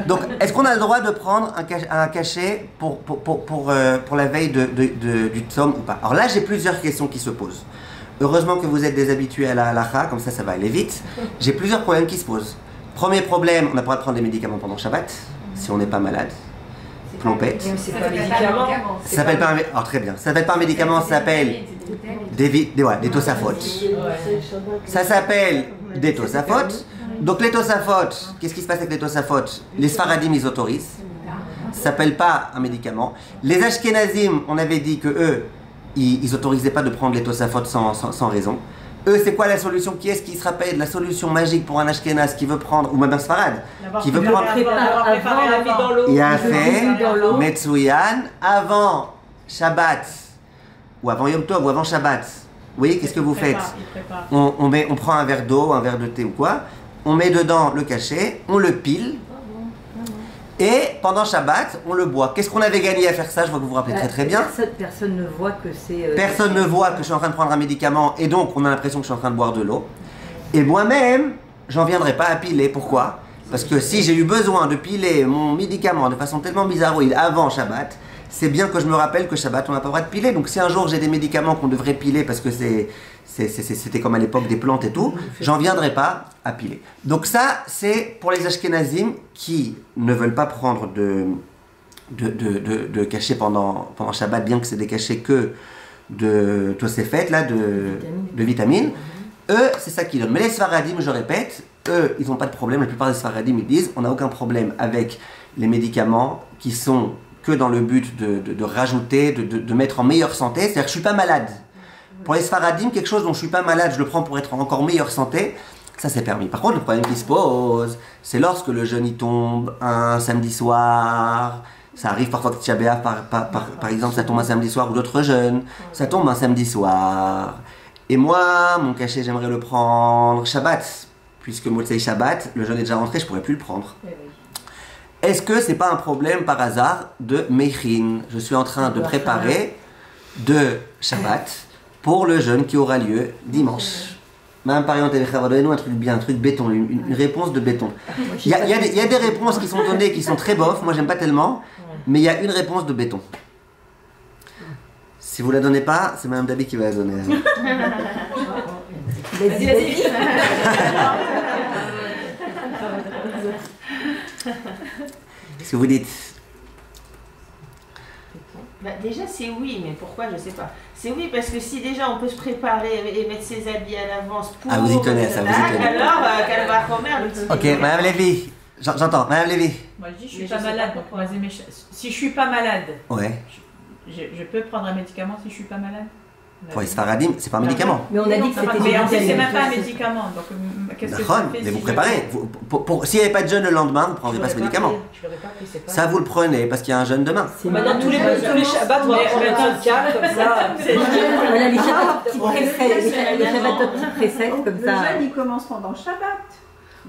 Donc, est-ce qu'on a le droit de prendre un cachet pour la veille du Tzom ou pas? Alors là, j'ai plusieurs questions qui se posent. Heureusement que vous êtes des habitués à la halacha, comme ça va aller vite. J'ai plusieurs problèmes qui se posent. Premier problème, on n'a pas le droit de prendre des médicaments pendant Shabbat, si on n'est pas malade. Plompette. C'est pas un médicament. Ça s'appelle pas un médicament. Très bien. Ça s'appelle pas un médicament, ça s'appelle des Tosafot. Ça s'appelle des Tosafot. Donc les Tosafot, qu'est-ce qui se passe avec les Tosafot? Les Sfaradim, ils autorisent. Ça s'appelle pas un médicament. Les Ashkenazim, on avait dit que eux, ils autorisaient pas de prendre les Tosafot sans raison. Eux, c'est quoi la solution? Qui est-ce qui se rappelle de la solution magique pour un Ashkenaz qui veut prendre, ou même un Sfarad, qui veut prendre... Il a fait Metsuyan avant Shabbat, ou avant Yom Tov, ou avant Shabbat. Vous voyez, qu'est-ce que vous faites? On prend un verre d'eau, un verre de thé ou quoi, on met dedans le cachet, on le pile, et pendant Shabbat, on le boit. Qu'est-ce qu'on avait gagné à faire ça? Je vois que vous vous rappelez très bien. Personne ne voit que c'est... Personne ne voit que je suis en train de prendre un médicament et donc on a l'impression que je suis en train de boire de l'eau. Et moi-même, j'en viendrai pas à piler. Pourquoi? Parce que si j'ai eu besoin de piler mon médicament de façon tellement bizarroïde avant Shabbat, c'est bien que je me rappelle que Shabbat, on n'a pas le droit de piler. Donc si un jour j'ai des médicaments qu'on devrait piler parce que c'était comme à l'époque des plantes et tout, j'en viendrai pas à piler. Donc ça, c'est pour les Ashkenazim qui ne veulent pas prendre de cachets pendant Shabbat, bien que c'est des cachets que de Tosefet, là, de vitamines. Eux, c'est ça qu'ils donnent. Mais les Sfaradim, je répète, eux, ils n'ont pas de problème. La plupart des Sfaradim, ils disent, on n'a aucun problème avec les médicaments qui sont que dans le but de rajouter, de mettre en meilleure santé. C'est-à-dire que je ne suis pas malade. Pour les Sfaradim, quelque chose dont je ne suis pas malade, je le prends pour être en encore meilleure santé, ça c'est permis. Par contre, le problème qui se pose, c'est lorsque le jeûne y tombe un samedi soir. Ça arrive parfois que Tisha B'Av, par exemple, ça tombe un samedi soir, ou d'autres jeûnes, ça tombe un samedi soir. Et moi, mon cachet, j'aimerais le prendre Shabbat, puisque Motzei Shabbat, le jeûne est déjà rentré, je ne pourrais plus le prendre. Est-ce que c'est pas un problème par hasard de Mechin? Je suis en train de préparer de Shabbat pour le jeûne qui aura lieu dimanche. Madame Pariante, donnez-nous un truc bien, un truc béton, une réponse de béton. Il y a des réponses qui sont données qui sont très bof, moi j'aime pas tellement, mais il y a une réponse de béton. Si vous la donnez pas, c'est Madame Dabi qui va la donner. Vas-y. Qu'est-ce que vous dites? Bah déjà c'est oui, mais pourquoi je sais pas. C'est oui parce que si déjà on peut se préparer et mettre ses habits à l'avance pour... Ah, vous y tenez, ça, vous y tenez. Alors, qu'elle va remettre le petit... Ok, Madame Lévy, j'entends, Madame Lévy. Moi je dis je suis pas malade, donc si je suis pas malade, Ouais. je peux prendre un médicament si je suis pas malade? Pour les Sfaradim, c'est pas un médicament. Mais on a dit que c'était... Mais en fait c'est même pas un médicament, donc qu'est-ce que ça fait? Mais vous préparez. S'il n'y avait pas de jeûne le lendemain, vous ne prendrez pas ce médicament. Ça, vous le prenez parce qu'il y a un jeûne demain. Maintenant, tous les Shabbats, on va prendre un cas comme ça. Voilà, les Shabbats qui précèdent, les Shabbats qui précèdent, comme ça. Le jeûne, il commence pendant Shabbat.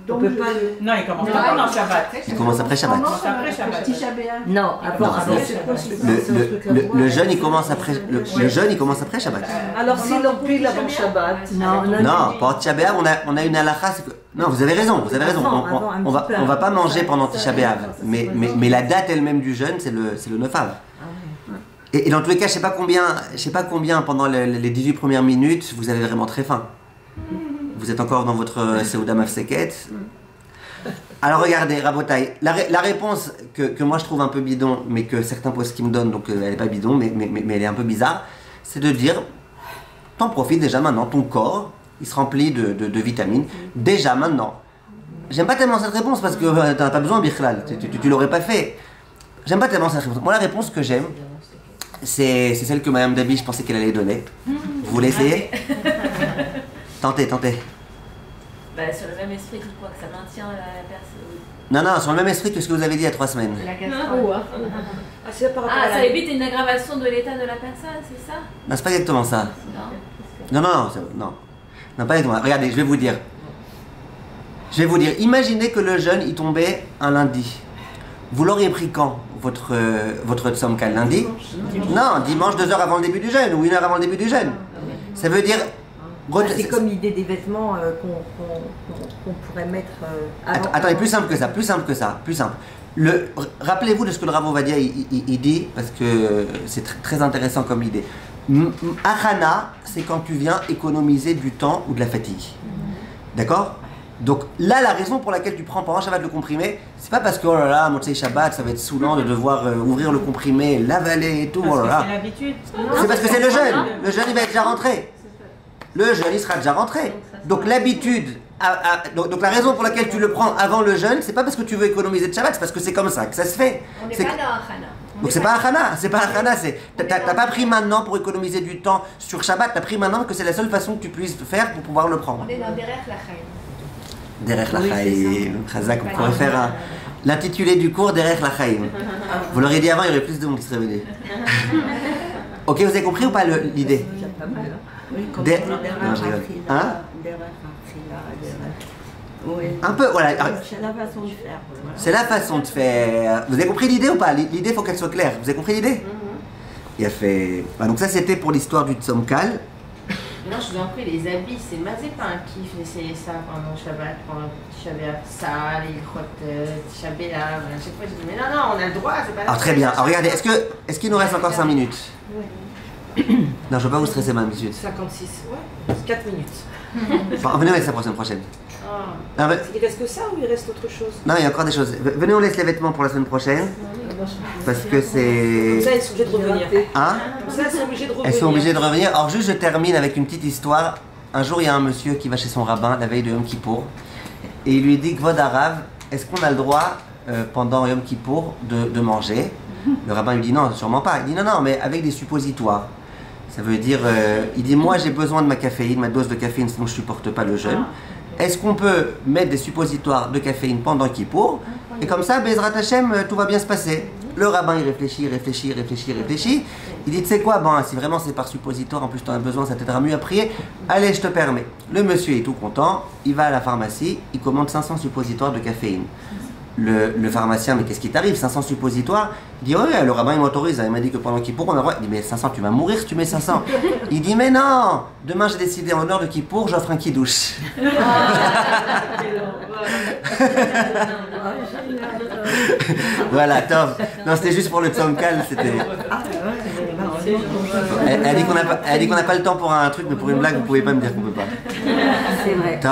On peut pas... Non, il commence pas pendant Shabbat. Il commence après Shabbat. Après Shabbat. Tisha B'Av. Non, avant. Le jeûne, il commence après. Le jeûne, il commence après Shabbat. Alors, s'il l'ont pris avant Shabbat. Non, pour Tisha B'Av, on a une halakha. Non, vous avez raison, vous avez raison. On va pas manger pendant Tisha B'Av, mais la date elle-même du jeûne, c'est le 9 Av. Et dans tous les cas, je sais pas combien pendant les 18 premières minutes, vous avez vraiment très faim. Vous êtes encore dans votre Seuda Mafseket. Alors regardez, Rabotai, la réponse que moi je trouve un peu bidon, mais que certains postes qui me donnent, donc elle n'est pas bidon, mais elle est un peu bizarre, c'est de dire, t'en profites déjà maintenant, ton corps, il se remplit de vitamines, déjà maintenant. J'aime pas tellement cette réponse parce que t'en as pas besoin, Bichlal, tu l'aurais pas fait. J'aime pas tellement cette réponse. Moi la réponse que j'aime, c'est celle que Madame Dabi, je pensais qu'elle allait donner. Vous voulez essayer? Tentez. Bah, sur le même esprit, tu crois que ça maintient la personne? Non, sur le même esprit que ce que vous avez dit il y a 3 semaines. La gastro. Ah, ça évite une aggravation de l'état de la personne, c'est ça? Non, c'est pas exactement ça. Non, pas exactement. Regardez, je vais vous dire. Imaginez que le jeûne, il tombait un lundi. Vous l'auriez pris quand, votre Tzomkal, lundi? Non, dimanche, 2 heures avant le début du jeûne, ou 1 heure avant le début du jeûne. Ça veut dire... C'est comme l'idée des vêtements qu'on pourrait mettre avant. Attendez, plus simple que ça. Rappelez-vous de ce que le Rav Ovadia il dit, parce que c'est très intéressant comme idée. Achana, c'est quand tu viens économiser du temps ou de la fatigue. D'accord? Donc là, la raison pour laquelle tu prends pendant Shabbat le comprimé, c'est pas parce que, oh là là, Motzei Shabbat, ça va être saoulant de devoir ouvrir le comprimé, l'avaler et tout, oh là là. C'est l'habitude. C'est parce que c'est le jeûne. Le jeûne, il va être déjà rentré. Le jeûne, il sera déjà rentré. Donc l'habitude, donc la raison pour laquelle tu le prends avant le jeûne, c'est pas parce que tu veux économiser de Shabbat, c'est parce que c'est comme ça que ça se fait. On n'est pas dans Achana. Donc c'est pas Achana, c'est pas Achana, t'as pas pris maintenant pour économiser du temps sur Shabbat, t'as pris maintenant que c'est la seule façon que tu puisses faire pour pouvoir le prendre. On est dans Derech Lachaim. Derech Lachaim, Chazak, on pourrait faire l'intitulé du cours Derech Lachaim. Vous l'auriez dit avant, il y aurait plus de monde qui serait venu. Ok, vous avez compris ou pas l'idée? Pas mal. Oui, comme Non, je rigole. Hein? Oui. Un peu, voilà. C'est la façon de faire. C'est la façon de faire. Vous avez compris l'idée ou pas? L'idée, il faut qu'elle soit claire. Vous avez compris l'idée? Il a fait. Ah, donc ça, c'était pour l'histoire du Tzomkal. Non, je vous en prie, les habits, c'est mazé pas un kiff d'essayer ça pendant Shabbat, pendant Shabbat, ça, les grottes, Shabbat, à chaque fois je dis, mais non, on a le droit, c'est pas Alors très bien. Alors regardez, est-ce qu'il nous reste encore 5 minutes? Non, je ne veux pas vous stresser, madame, monsieur. 56, ouais. 4 minutes. Enfin, venez, on laisse la prochaine. Non, Il reste que ça ou il reste autre chose? non, il y a encore des choses. Venez, on laisse les vêtements pour la semaine prochaine. Parce que c'est... Comme ça, elles sont obligées de revenir. Hein? Comme ça, elles sont obligées de revenir. Elles sont obligées de revenir. Alors juste, je termine avec une petite histoire. Un jour, il y a un monsieur qui va chez son rabbin la veille de Yom Kippour. Et il lui dit, Kvod Arav, est-ce qu'on a le droit, pendant Yom Kippour, de manger? Le rabbin lui dit, non, sûrement pas. Il dit, non, mais avec des suppositoires. Ça veut dire, il dit, moi j'ai besoin de ma caféine, ma dose de caféine, sinon je ne supporte pas le jeûne. Est-ce qu'on peut mettre des suppositoires de caféine pendant Kippour? Et comme ça, Bezrat Hashem, tout va bien se passer. Le rabbin, il réfléchit. Il dit, tu sais quoi, bon, si vraiment c'est par suppositoire, en plus tu en as besoin, ça t'aidera mieux à prier. Allez, je te permets. Le monsieur est tout content, il va à la pharmacie, il commande 500 suppositoires de caféine. Le pharmacien, mais qu'est-ce qui t'arrive, 500 suppositoires? Il dit, ouais, le rabbin il m'autorise, il m'a dit que pendant Kippour on a le droit. Il dit, mais 500, tu vas mourir si tu mets 500. Il dit, mais non, demain j'ai décidé en l'honneur de Kippour, j'offre un kidouche. Voilà, top. Non, c'était juste pour le Tzomkal, c'était... Elle dit qu'on n'a pas le temps pour un truc, mais pour une blague, vous pouvez pas me dire qu'on peut pas. C'est vrai. Top.